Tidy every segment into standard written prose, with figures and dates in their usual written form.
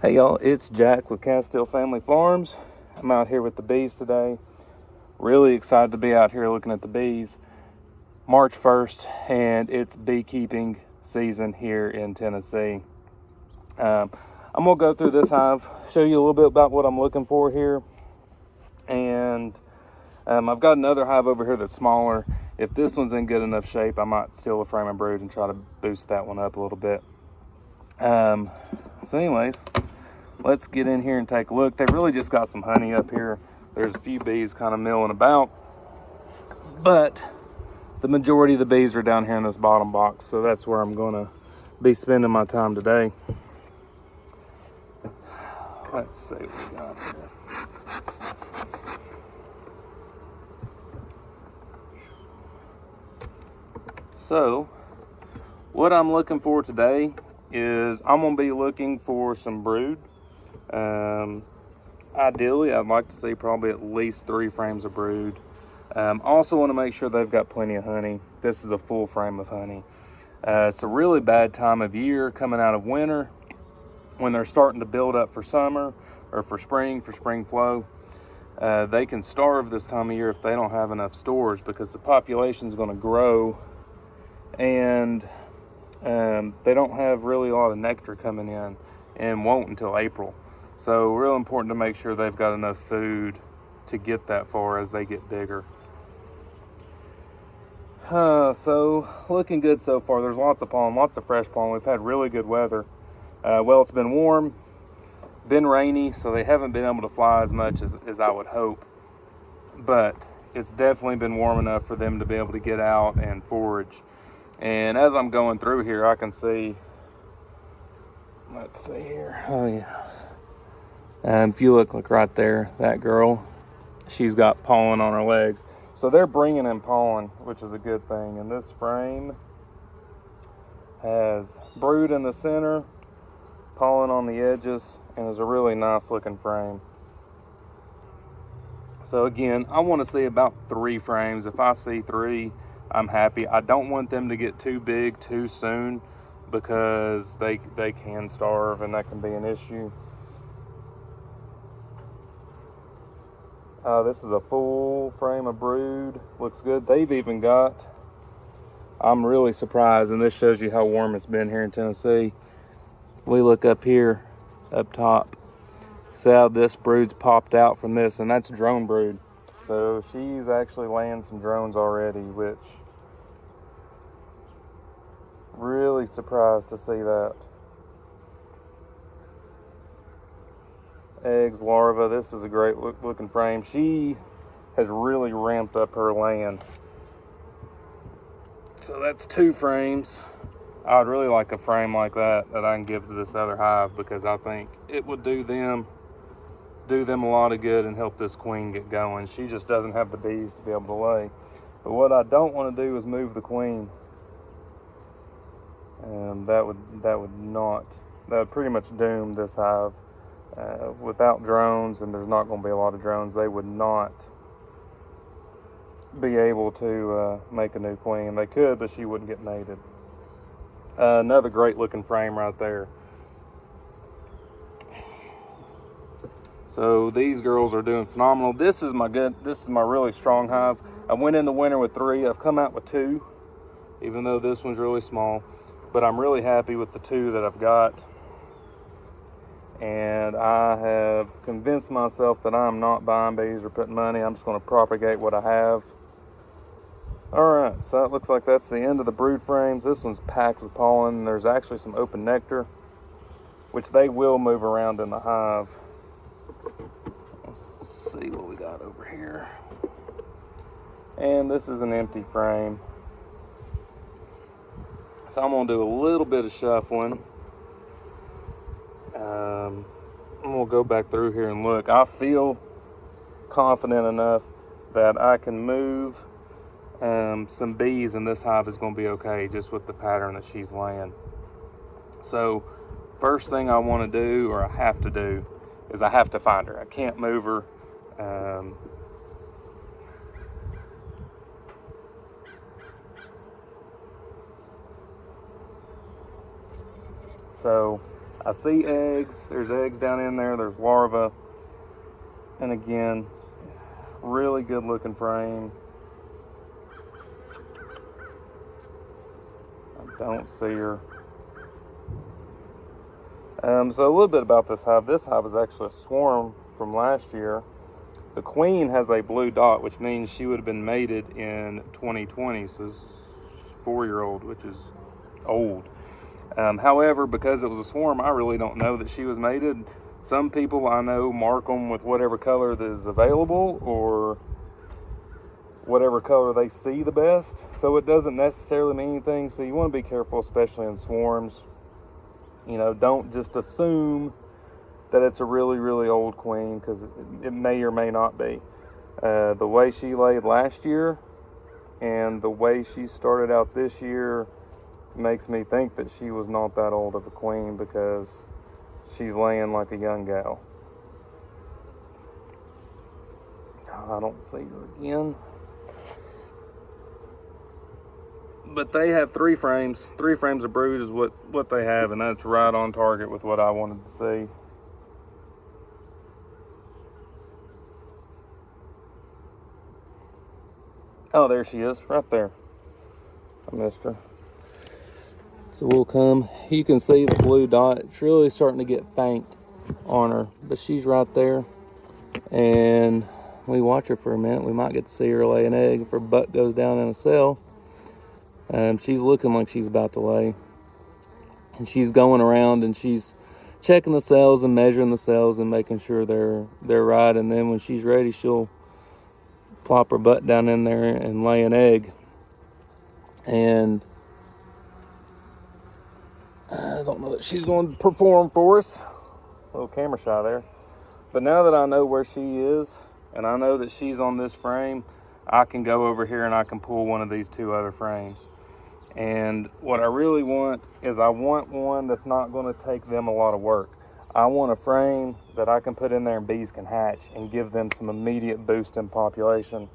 Hey y'all, it's Jack with Castile Family Farms. I'm out here with the bees today. Really excited to be out here looking at the bees. March 1st, and it's beekeeping season here in Tennessee. I'm gonna go through this hive, show you a little bit about what I'm looking for here. And I've got another hive over here that's smaller. If this one's in good enough shape, I might steal a frame and brood and try to boost that one up a little bit. So anyways, let's get in here and take a look. They've really just got some honey up here. There's a few bees kind of milling about, but the majority of the bees are down here in this bottom box, so that's where I'm gonna be spending my time today. Let's see what we got here. So, what I'm looking for today is I'm gonna be looking for some brood. Ideally, I'd like to see probably at least 3 frames of brood. Also want to make sure they've got plenty of honey. This is a full frame of honey. It's a really bad time of year coming out of winter when they're starting to build up for summer or for spring flow. They can starve this time of year if they don't have enough stores, because the population is going to grow and they don't have really a lot of nectar coming in and won't until April. So real important to make sure they've got enough food to get that far as they get bigger. So looking good so far. There's lots of pollen, lots of fresh pollen. We've had really good weather. Well, it's been warm, been rainy, so they haven't been able to fly as much as I would hope. But it's definitely been warm enough for them to be able to get out and forage. And as I'm going through here, I can see, let's see here. Oh yeah. If you look right there, that girl, she's got pollen on her legs. So they're bringing in pollen, which is a good thing. And this frame has brood in the center, pollen on the edges, and is a really nice looking frame. So again, I want to see about 3 frames. If I see 3, I'm happy. I don't want them to get too big too soon, because they can starve and that can be an issue. This is a full frame of brood. Looks good. They've even got, I'm really surprised, and this shows you how warm it's been here in Tennessee. We look up here, up top, see how this brood's popped out from this, and that's drone brood. So she's actually laying some drones already, which, really surprised to see that. Eggs, larva, this is a great looking frame. She has really ramped up her laying. So that's 2 frames. I'd really like a frame like that I can give to this other hive, because I think it would do them a lot of good and help this queen get going. She just doesn't have the bees to be able to lay. But what I don't want to do is move the queen. That would pretty much doom this hive. Without drones, and there's not going to be a lot of drones, they would not be able to make a new queen. They could, but she wouldn't get mated. Another great looking frame right there. So these girls are doing phenomenal. This is my really strong hive. I went in the winter with 3. I've come out with 2, even though this one's really small, but I'm really happy with the 2 that I've got. And I have convinced myself that I'm not buying bees or putting money. I'm just going to propagate what I have. All right, so it looks like that's the end of the brood frames. This one's packed with pollen. There's actually some open nectar, which they will move around in the hive. Let's see what we got over here. And this is an empty frame. So I'm going to do a little bit of shuffling. I'm going to go back through here and look. I feel confident enough that I can move some bees, and this hive is going to be okay just with the pattern that she's laying. So first thing I want to do, or I have to do, is I have to find her. I can't move her. So I see eggs. There's eggs down in there. There's larvae. And again, really good looking frame. I don't see her. So a little bit about this hive. This hive is actually a swarm from last year. The queen has a blue dot, which means she would have been mated in 2020. So it's 4-year-old, which is old. However, because it was a swarm, I really don't know that she was mated. Some people I know mark them with whatever color that is available or whatever color they see the best. So it doesn't necessarily mean anything. So you want to be careful, especially in swarms. You know, don't just assume that it's a really, really old queen, because it may or may not be. The way she laid last year and the way she started out this year makes me think that she was not that old of a queen, because she's laying like a young gal. I don't see her again. But they have 3 frames. 3 frames of brood is what they have, and that's right on target with what I wanted to see. Oh, there she is, right there. I missed her. So we'll come. You can see the blue dot. It's really starting to get faint on her, but she's right there. And we watch her for a minute. We might get to see her lay an egg if her butt goes down in a cell. She's looking like she's about to lay. And she's going around and she's checking the cells and measuring the cells and making sure they're right. And then when she's ready, she'll plop her butt down in there and lay an egg. And I don't know that she's going to perform for us. A little camera shy there. But now that I know where she is, and I know that she's on this frame, I can go over here and I can pull one of these 2 other frames. And what I really want is I want one that's not going to take them a lot of work. I want a frame that I can put in there and bees can hatch and give them some immediate boost in population.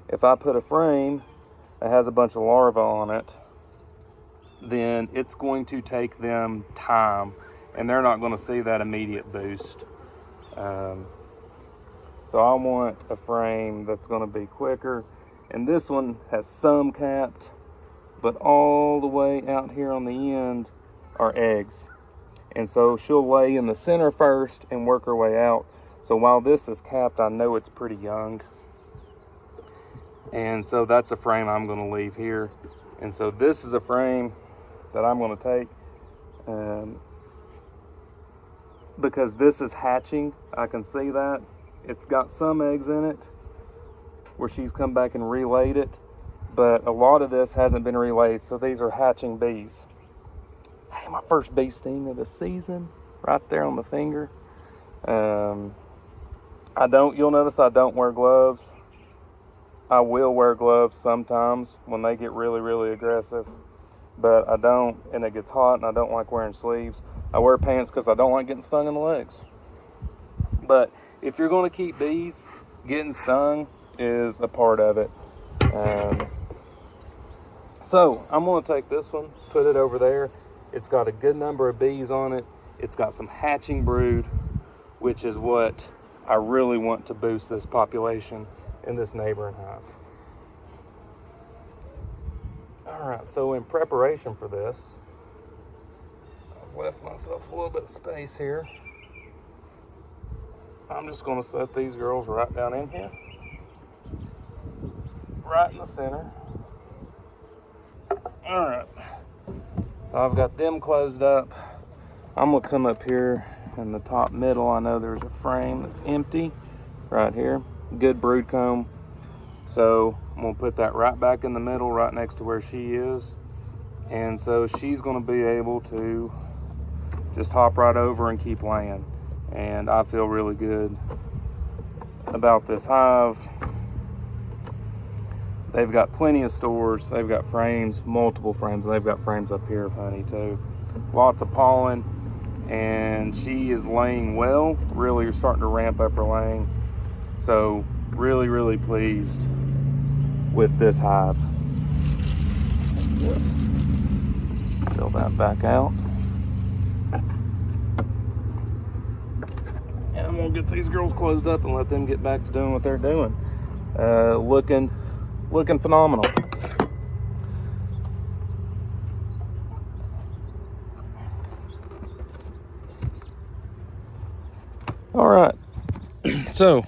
If I put a frame that has a bunch of larvae on it, then it's going to take them time and they're not going to see that immediate boost. So I want a frame that's going to be quicker. And this one has some capped, but all the way out here on the end are eggs. And so she'll lay in the center first and work her way out. So while this is capped, I know it's pretty young. And so that's a frame I'm going to leave here. And so this is a frame that I'm going to take because this is hatching. I can see that. It's got some eggs in it where she's come back and relayed it, but a lot of this hasn't been relayed, so these are hatching bees. Hey, my first bee sting of the season, right there on the finger. You'll notice I don't wear gloves. I will wear gloves sometimes when they get really, really aggressive, but I don't, and it gets hot and I don't like wearing sleeves. I wear pants because I don't like getting stung in the legs. But if you're going to keep bees, getting stung is a part of it. So I'm going to take this one, put it over there. It's got a good number of bees on it. It's got some hatching brood, which is what I really want to boost this population in this neighboring hive. All right, so in preparation for this, I've left myself a little bit of space here. I'm just going to set these girls right down in here, right in the center. All right, I've got them closed up. I'm gonna come up here in the top middle. I know there's a frame that's empty right here, good brood comb. So I'm gonna put that right back in the middle, right next to where she is. And so she's gonna be able to just hop right over and keep laying. And I feel really good about this hive. They've got plenty of stores. They've got frames, multiple frames. They've got frames up here of honey too. Lots of pollen, and she is laying well. Really, you're starting to ramp up her laying. So really, really pleased with this hive. Just fill that back out. gonna get these girls closed up and let them get back to doing what they're doing. Looking phenomenal. All right, so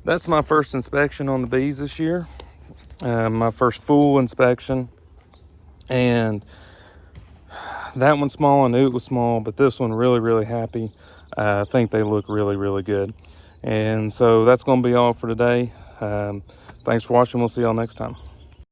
that's my first inspection on the bees this year. My first full inspection, and that one's small. I knew it was small, but this one really happy. I think they look really good. And so that's going to be all for today. Thanks for watching. We'll see y'all next time.